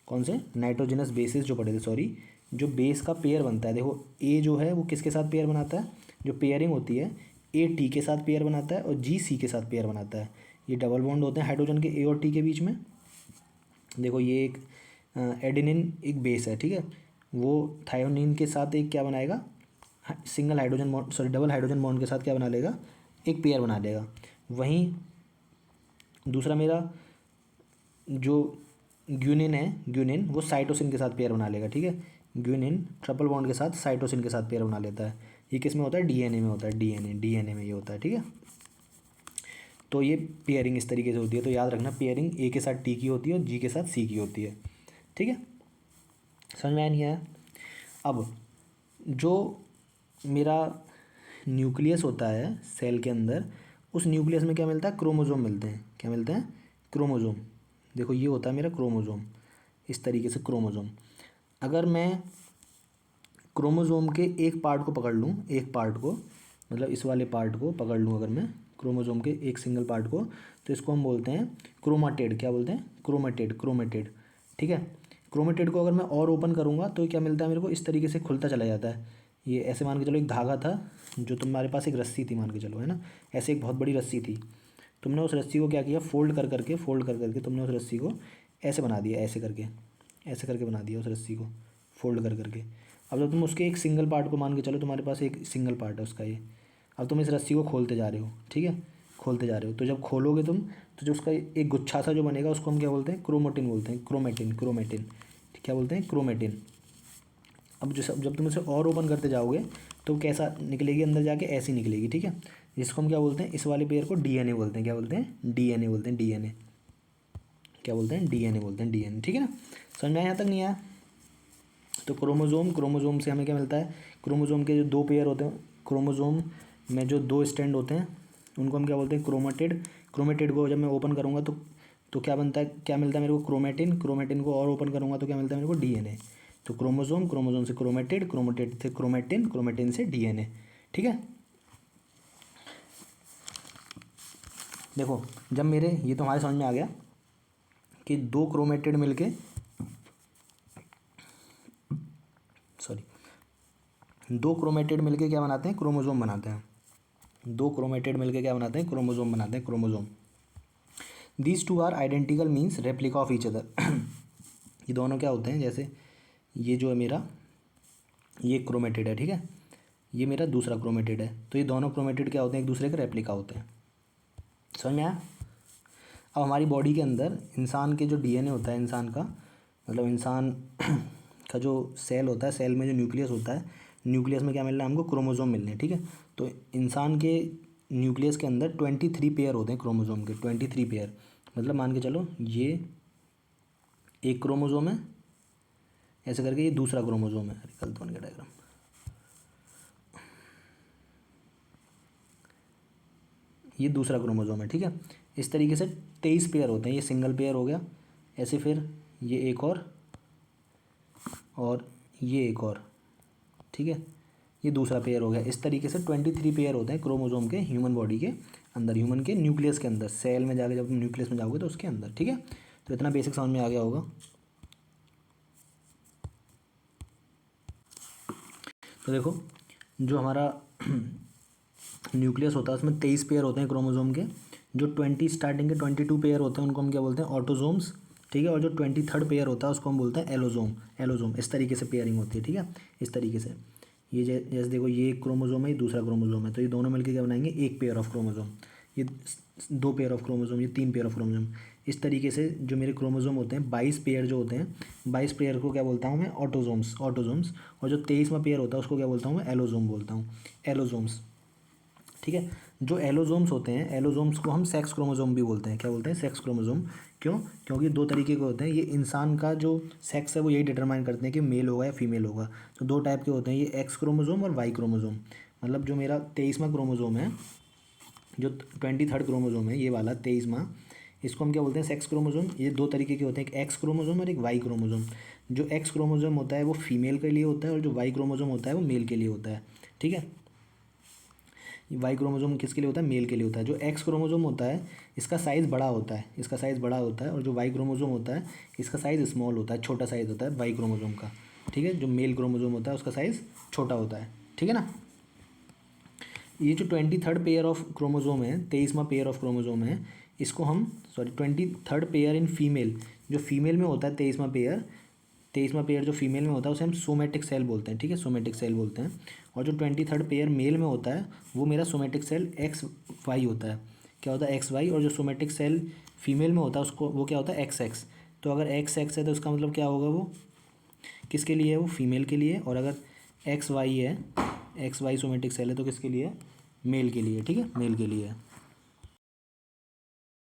कौन से, नाइट्रोजनस बेसिस जो पढ़े थे, सॉरी, जो बेस का पेयर बनता है। देखो ए जो है वो किसके साथ पेयर बनाता है, जो पेयरिंग होती है, AT के साथ पेयर बनाता है और GC के साथ पेयर बनाता है। ये डबल बॉन्ड होते हैं हाइड्रोजन के A और T के बीच में। देखो ये एक एडेनिन एक बेस है, ठीक है। वो थायोनिन के साथ एक क्या बनाएगा, single hydrogen bond, sorry double hydrogen bond के साथ क्या बना लेगा, एक पेयर बना लेगा। वहीं दूसरा मेरा जो ग्यूनिन है, ग्यूनिन वो साइटोसिन के साथ पेयर बना लेगा, ठीक है। ग्यूनिन ट्रिपल बॉन्ड के साथ साइटोसिन के साथ पेयर बना लेता है। ये किस में होता है, डीएनए में होता है, डीएनए में ये होता है, ठीक है। तो ये पेयरिंग इस तरीके से होती है। तो याद रखना, पेयरिंग A के साथ T की होती है और G के साथ C की होती है, ठीक है। समझ में आया नहीं आया। अब जो मेरा न्यूक्लियस होता है सेल के अंदर, उस न्यूक्लियस में क्या मिलता है, क्रोमोजोम मिलते हैं। क्या मिलते हैं, क्रोमोजोम। देखो ये होता है मेरा क्रोमोजोम, इस तरीके से क्रोमोजोम। अगर मैं क्रोमोज़ोम के एक पार्ट को पकड़ लूँ, एक पार्ट को, मतलब इस वाले पार्ट को पकड़ लूँ अगर मैं, क्रोमोज़ोम के एक सिंगल पार्ट को, तो इसको हम बोलते हैं क्रोमाटिड। क्या बोलते हैं? Chromatid, chromatid. ठीक है। क्रोमेटिड को अगर मैं और ओपन करूँगा तो क्या मिलता है मेरे को, इस तरीके से खुलता चला जाता है। ये ऐसे मान के चलो एक धागा था, जो तुम्हारे पास एक रस्सी थी मान के चलो, है ना, ऐसे एक बहुत बड़ी रस्सी थी। तुमने उस रस्सी को क्या किया, फोल्ड कर करके तुमने उस रस्सी को ऐसे बना दिया, ऐसे करके बना दिया उस रस्सी को फोल्ड कर करके। अब जब तुम उसके एक सिंगल पार्ट को मान के चलो, तुम्हारे पास एक सिंगल पार्ट है उसका ये, अब तुम इस रस्सी को खोलते जा रहे हो, ठीक है, खोलते जा रहे हो, तो जब खोलोगे तुम, तो जो उसका एक गुच्छा सा जो बनेगा उसको हम क्या बोलते हैं, क्रोमेटिन बोलते हैं, क्रोमेटिन, क्रोमेटिन। क्या बोलते हैं? क्रोमेटिन। अब जब तुम इसे और ओपन करते जाओगे तो कैसा निकलेगी, अंदर जाके ऐसी निकलेगी, ठीक है, जिसको हम क्या बोलते हैं, इस वाले पेयर को डीएनए बोलते हैं। क्या बोलते हैं? डीएनए बोलते हैं, डीएनए। क्या बोलते हैं? डीएनए बोलते हैं, डीएनए। ठीक है ना, समझ में आया? यहाँ तक नहीं आया? तो क्रोमोज़ोम से हमें क्या मिलता है, क्रोमोज़ोम के जो दो पेयर होते हैं, क्रोमोज़ोम में जो दो स्टैंड होते हैं उनको हम क्या बोलते हैं, क्रोमेटिड। क्रोमेटिड को जब मैं ओपन करूँगा तो क्या बनता है, क्या मिलता है मेरे को, क्रोमेटिन। क्रोमेटिन को और ओपन करूँगा तो क्या मिलता है मेरे को, डीएनए। तो क्रोमोज़ोम से क्रोमेटिड, क्रोमेटिड से क्रोमेटिन, क्रोमेटिन से डीएनए। ठीक है। देखो, जब मेरे ये तो हमारे समझ में आ गया कि दो क्रोमेटिड मिलके, दो क्रोमेटिड मिलके क्या बनाते हैं, क्रोमोज़ोम बनाते हैं। दो क्रोमेटिड मिलके क्या बनाते हैं, क्रोमोज़ोम बनाते हैं, chromosome. These two are identical means replica of each other. ये दोनों क्या होते हैं, जैसे ये जो है मेरा, ये क्रोमेटिड है, ठीक है, ये मेरा दूसरा क्रोमेटिड है, तो ये दोनों क्रोमेटिड क्या होते हैं, एक दूसरे के रेप्लिका होते हैं। समझ में आया? अब हमारी बॉडी के अंदर इंसान के जो डीएनए होता है, इंसान का मतलब इंसान का जो सेल होता है, सेल में जो न्यूक्लियस होता है, न्यूक्लियस में क्या मिल रहा है हमको, क्रोमोज़ोम मिलने हैं। ठीक है। तो इंसान के न्यूक्लियस के अंदर 23 पेयर होते हैं क्रोमोज़ोम के, 23 पेयर। मतलब मान के चलो ये एक क्रोमोज़ोम है, ऐसे करके ये दूसरा क्रोमोज़ोम है। गलत बन गया डायग्राम। ये दूसरा क्रोमोज़ोम है, ठीक है। इस तरीके से 23 पेयर होते हैं। ये सिंगल पेयर हो गया, ऐसे फिर ये एक और ये एक और, ठीक है, ये दूसरा पेयर हो गया। इस तरीके से 23 पेयर होते हैं क्रोमोज़ोम के ह्यूमन बॉडी के अंदर, ह्यूमन के न्यूक्लियस के अंदर, सेल में जाके जब न्यूक्लियस में जाओगे तो उसके अंदर। ठीक है। तो इतना बेसिक समझ में आ गया होगा। तो देखो, जो हमारा न्यूक्लियस होता है उसमें 23 पेयर होते हैं क्रोमोज़ोम के। जो 20 स्टार्टिंग के 22 पेयर होते हैं उनको हम क्या बोलते हैं, ऑटोजोम्स। ठीक है। और जो 23rd पेयर होता है उसको हम बोलते हैं एलोजोम। एलोजोम इस तरीके से पेयरिंग होती है, ठीक है, इस तरीके से। ये जैसे देखो, ये एक क्रोमोज़ोम है, ये दूसरा क्रोमोज़ोम है, तो ये दोनों मिलकर क्या बनाएंगे, एक पेयर ऑफ क्रोमोज़ोम। ये 2 पेयर ऑफ क्रोमोज़ोम, ये 3 पेयर ऑफ क्रोमोज़ोम। इस तरीके से जो मेरे क्रोमोज़ोम होते हैं 22 पेयर जो होते हैं, 22 पेयर को क्या बोलता हूँ मैं, ऑटोजोम्स। ऑटोजोम्स। और जो 23वां पेयर होता है उसको क्या बोलता हूँ मैं, एलोजोम बोलता हूँ, एलोजोम्स। ठीक है। जो एलोजोम्स होते हैं, एलोजोम्स को हम सेक्स क्रोमोजोम भी बोलते हैं। क्या बोलते हैं, सेक्स क्रोमोजोम। क्यों? क्योंकि दो तरीके के होते हैं। ये इंसान का जो सेक्स है वो यही डिटरमाइन करते हैं कि मेल होगा या फीमेल होगा। तो दो टाइप के होते हैं, ये एक्स क्रोमोजोम और वाई क्रोमोजोम। मतलब जो मेरा 23वां क्रोमोजोम है, जो 23rd क्रोमोजोम है, ये वाला 23वां, इसको हम क्या बोलते हैं, सेक्स क्रोमोजोम। ये दो तरीके के होते हैं, एक एक्स क्रोमोजोम और एक वाई क्रोमोजोम। जो एक्स क्रोमोजोम होता है वो फीमेल के लिए होता है, और जो वाई क्रोमोजोम होता है वो मेल के लिए होता है। ठीक है। वाई क्रोमोजोम किसके लिए होता है, मेल के लिए होता है। जो एक्स क्रोमोजोम होता है इसका साइज़ बड़ा होता है, इसका साइज़ बड़ा होता है। और जो वाई क्रोमोजोम होता है इसका साइज़ स्मॉल होता है, छोटा साइज़ होता है वाई क्रोमोजोम का। ठीक है। जो मेल क्रोमोजोम होता है उसका साइज़ छोटा होता है। ठीक है ना। ये जो 23rd पेयर ऑफ क्रोमोजोम है, 23वां पेयर ऑफ क्रोमोजोम है, इसको हम 23rd पेयर इन फीमेल, जो फीमेल में होता है 23वां पेयर जो फीमेल में होता है उसे हम सोमेटिक सेल बोलते हैं। ठीक है, सोमेटिक सेल बोलते हैं। और जो 23rd पेयर मेल में होता है वो मेरा सोमेटिक सेल एक्स वाई होता है। क्या होता है, एक्स वाई। और जो सोमेटिक सेल फीमेल में होता है उसको वो क्या होता है, एक्स एक्स। तो अगर एक्स एक्स है तो उसका मतलब क्या होगा, वो किसके लिए है, वो फीमेल के लिए। और अगर एक्स वाई है, एक्स वाई सोमेटिक सेल है तो किसके लिए है, मेल के लिए। ठीक है, मेल के लिए है।